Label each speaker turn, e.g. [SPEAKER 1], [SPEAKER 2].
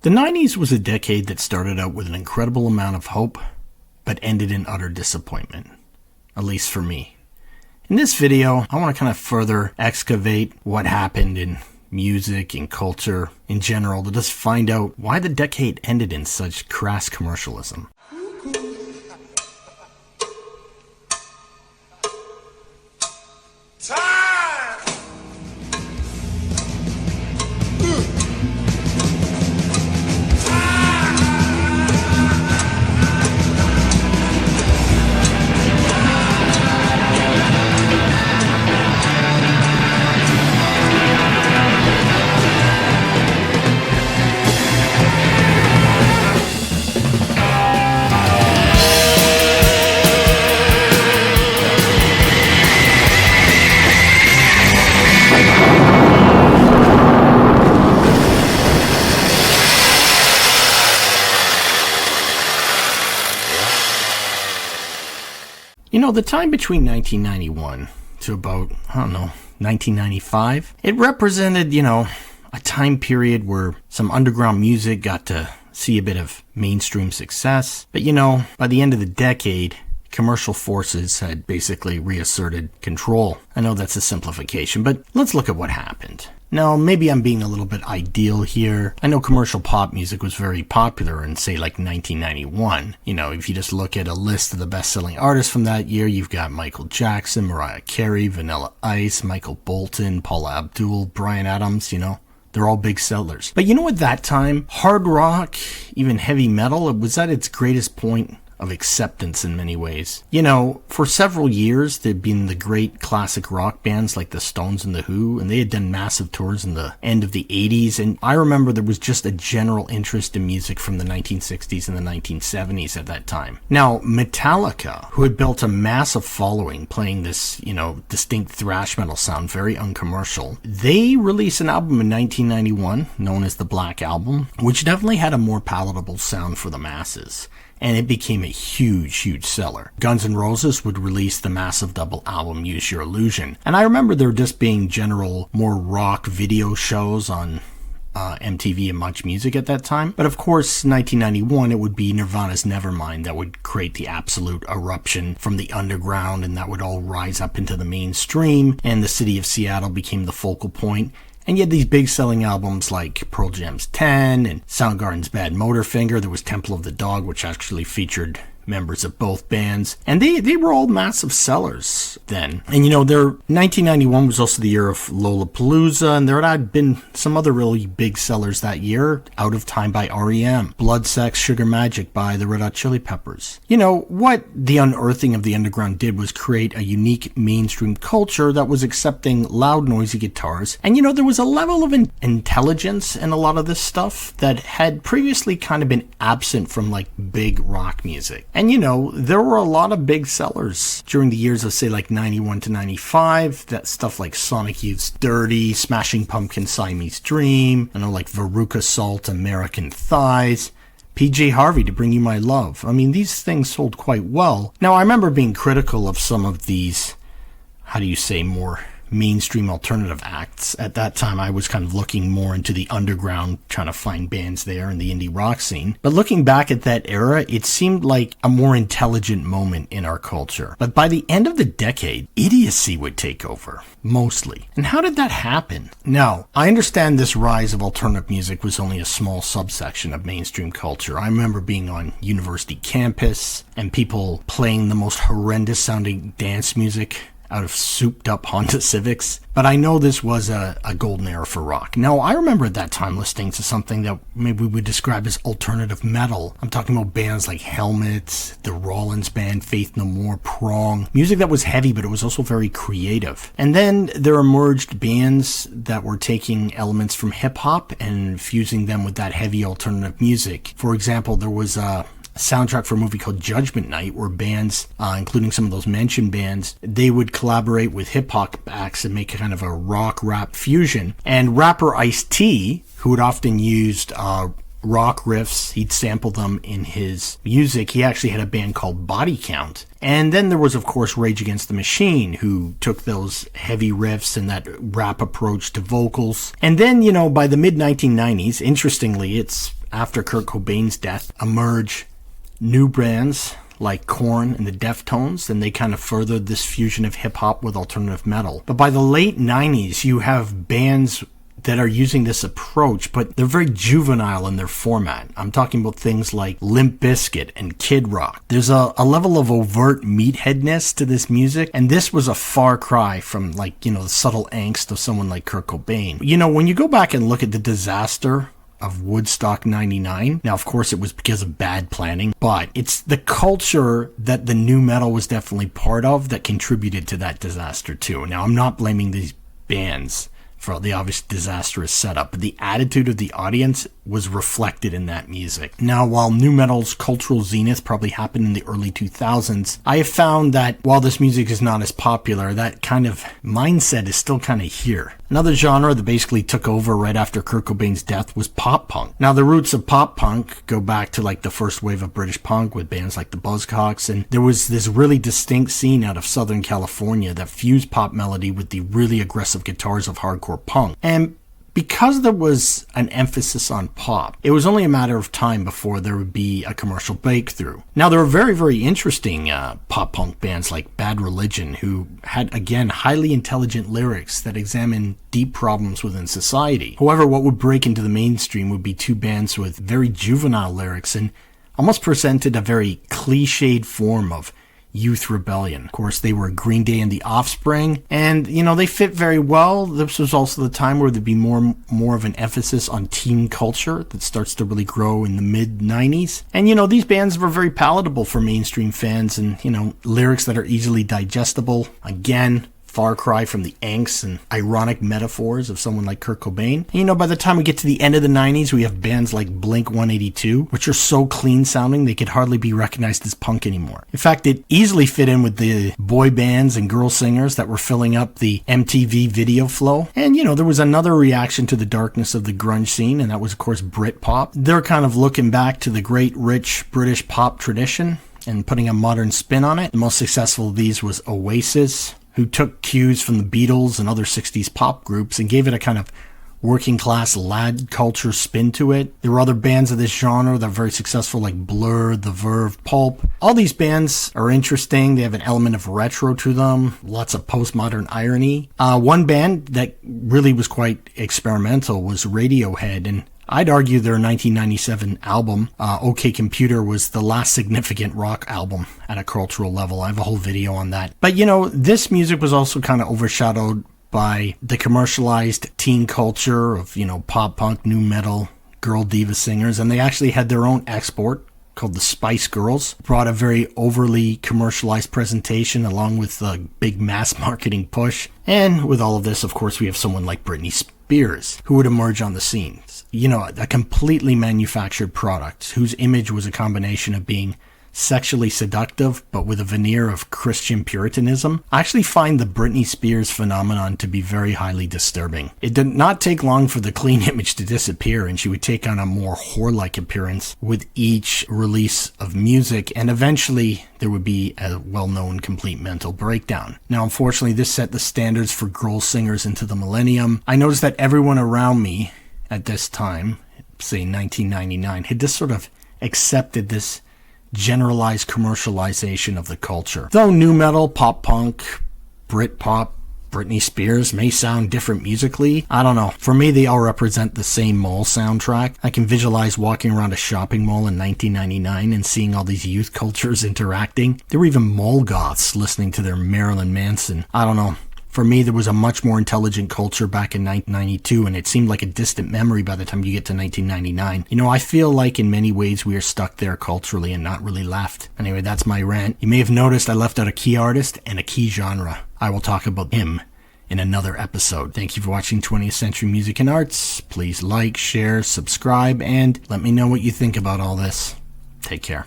[SPEAKER 1] The 90s was a decade that started out with an incredible amount of hope, but ended in utter disappointment, at least for me. In this video, I want to kind of further excavate what happened in music and culture in general to just find out why the decade ended in such crass commercialism. You know, the time between 1991 to about, 1995, it represented, a time period where some underground music got to see a bit of mainstream success. But, by the end of the decade, commercial forces had basically reasserted control. I know that's a simplification, but let's look at what happened. Now, maybe I'm being a little bit ideal here. I know commercial pop music was very popular in, say, like 1991. If you just look at a list of the best-selling artists from that year, you've got Michael Jackson, Mariah Carey, Vanilla Ice, Michael Bolton, Paula Abdul, Bryan Adams, They're all big sellers. But at that time, hard rock, even heavy metal, it was at its greatest point of acceptance in many ways. For several years, there'd been the great classic rock bands like the Stones and the Who, and they had done massive tours in the end of the 80s, and I remember there was just a general interest in music from the 1960s and the 1970s at that time. Now, Metallica, who had built a massive following playing this, distinct thrash metal sound, very uncommercial, they released an album in 1991 known as the Black Album, which definitely had a more palatable sound for the masses. And it became a huge seller. Guns N' Roses would release the massive double album Use Your Illusion. And I remember there just being general, more rock video shows on MTV and Much Music at that time. But of course, 1991, it would be Nirvana's Nevermind that would create the absolute eruption from the underground, and that would all rise up into the mainstream, and the city of Seattle became the focal point. And you had these big selling albums like Pearl Jam's 10 and Soundgarden's Bad Motorfinger. There was Temple of the Dog, which actually featured members of both bands. And they were all massive sellers then. And their 1991 was also the year of Lollapalooza, and there had been some other really big sellers that year. Out of Time by R.E.M., Blood, Sex, Sugar Magic by the Red Hot Chili Peppers. What the unearthing of the underground did was create a unique mainstream culture that was accepting loud, noisy guitars. And there was a level of intelligence in a lot of this stuff that had previously kind of been absent from like big rock music. And there were a lot of big sellers during the years of, say, like 91 to 95. That stuff like Sonic Youth's Dirty, Smashing Pumpkins' Siamese Dream, like Veruca Salt, American Thighs, PJ Harvey, To Bring You My Love. I mean, these things sold quite well. Now, I remember being critical of some of these, more mainstream alternative acts. At that time, I was kind of looking more into the underground, trying to find bands there in the indie rock scene. But looking back at that era, it seemed like a more intelligent moment in our culture. But by the end of the decade, idiocy would take over, mostly. And how did that happen? Now, I understand this rise of alternative music was only a small subsection of mainstream culture. I remember being on university campus and people playing the most horrendous sounding dance music out of souped up Honda Civics. But I know this was a golden era for rock. Now, I remember at that time listening to something that maybe we would describe as alternative metal. I'm talking about bands like Helmet, the Rollins Band, Faith No More, Prong. Music that was heavy, but it was also very creative. And then there emerged bands that were taking elements from hip-hop and fusing them with that heavy alternative music. For example, there was a soundtrack for a movie called Judgment Night, where bands, including some of those mentioned bands, they would collaborate with hip-hop acts and make kind of a rock-rap fusion. And rapper Ice-T, who had often used rock riffs, he'd sample them in his music. He actually had a band called Body Count. And then there was, of course, Rage Against the Machine, who took those heavy riffs and that rap approach to vocals. And then, by the mid-1990s, interestingly, it's after Kurt Cobain's death, emerge new bands like Korn and the Deftones, and they kind of furthered this fusion of hip-hop with alternative metal. But by the late 90s, you have bands that are using this approach, but they're very juvenile in their format. I'm talking about things like Limp Bizkit and Kid Rock. There's a level of overt meatheadness to this music, and this was a far cry from, like, you know, the subtle angst of someone like Kurt Cobain. You know, when you go back and look at the disaster of Woodstock 99. Now, of course, it was because of bad planning, but it's the culture that the nu metal was definitely part of that contributed to that disaster too. Now, I'm not blaming these bands for the obvious disastrous setup, but the attitude of the audience was reflected in that music. Now, while nu metal's cultural zenith probably happened in the early 2000s, I have found that while this music is not as popular, that kind of mindset is still kind of here. Another genre that basically took over right after Kurt Cobain's death was pop punk. Now, the roots of pop punk go back to like the first wave of British punk with bands like the Buzzcocks, and there was this really distinct scene out of Southern California that fused pop melody with the really aggressive guitars of hardcore punk. And because there was an emphasis on pop, it was only a matter of time before there would be a commercial breakthrough. Now, there were very, very interesting pop punk bands like Bad Religion, who had, again, highly intelligent lyrics that examined deep problems within society. However, what would break into the mainstream would be two bands with very juvenile lyrics and almost presented a very cliched form of youth rebellion. Of course, they were Green Day and the Offspring, and, you know, they fit very well. This was also the time where there'd be more of an emphasis on teen culture that starts to really grow in the mid-90s. And, you know, these bands were very palatable for mainstream fans and, you know, lyrics that are easily digestible. Again, far cry from the angst and ironic metaphors of someone like Kurt Cobain. And, you know, by the time we get to the end of the 90s, we have bands like Blink-182, which are so clean sounding they could hardly be recognized as punk anymore. In fact, it easily fit in with the boy bands and girl singers that were filling up the MTV video flow. And, you know, there was another reaction to the darkness of the grunge scene, and that was, of course, Britpop. They're kind of looking back to the great, rich British pop tradition and putting a modern spin on it. The most successful of these was Oasis, who took cues from the Beatles and other 60s pop groups and gave it a kind of working class lad culture spin to it. There were other bands of this genre that are very successful, like Blur, The Verve, Pulp. All these bands are interesting. They have an element of retro to them, lots of postmodern irony. One band that really was quite experimental was Radiohead, and I'd argue their 1997 album, OK Computer, was the last significant rock album at a cultural level. I have a whole video on that. But, you know, this music was also kind of overshadowed by the commercialized teen culture of, you know, pop punk, nu metal, girl diva singers. And they actually had their own export called the Spice Girls. Brought a very overly commercialized presentation along with a big mass marketing push. And with all of this, of course, we have someone like Britney Spears, who would emerge on the scene. You know, a completely manufactured product whose image was a combination of being sexually seductive, but with a veneer of Christian Puritanism. I actually find the Britney Spears phenomenon to be very highly disturbing. It did not take long for the clean image to disappear, and she would take on a more whore-like appearance with each release of music, and eventually there would be a well-known complete mental breakdown. Now, unfortunately, this set the standards for girl singers into the millennium. I noticed that everyone around me at this time, say 1999, had just sort of accepted this generalized commercialization of the culture. Though nu metal, pop punk, Britpop, Britney Spears may sound different musically, I don't know. For me, they all represent the same mall soundtrack. I can visualize walking around a shopping mall in 1999 and seeing all these youth cultures interacting. There were even mall goths listening to their Marilyn Manson. I don't know. For me, there was a much more intelligent culture back in 1992, and it seemed like a distant memory by the time you get to 1999. You know, I feel like in many ways we are stuck there culturally and not really left. Anyway, that's my rant. You may have noticed I left out a key artist and a key genre. I will talk about him in another episode. Thank you for watching 20th Century Music and Arts. Please like, share, subscribe, and let me know what you think about all this. Take care.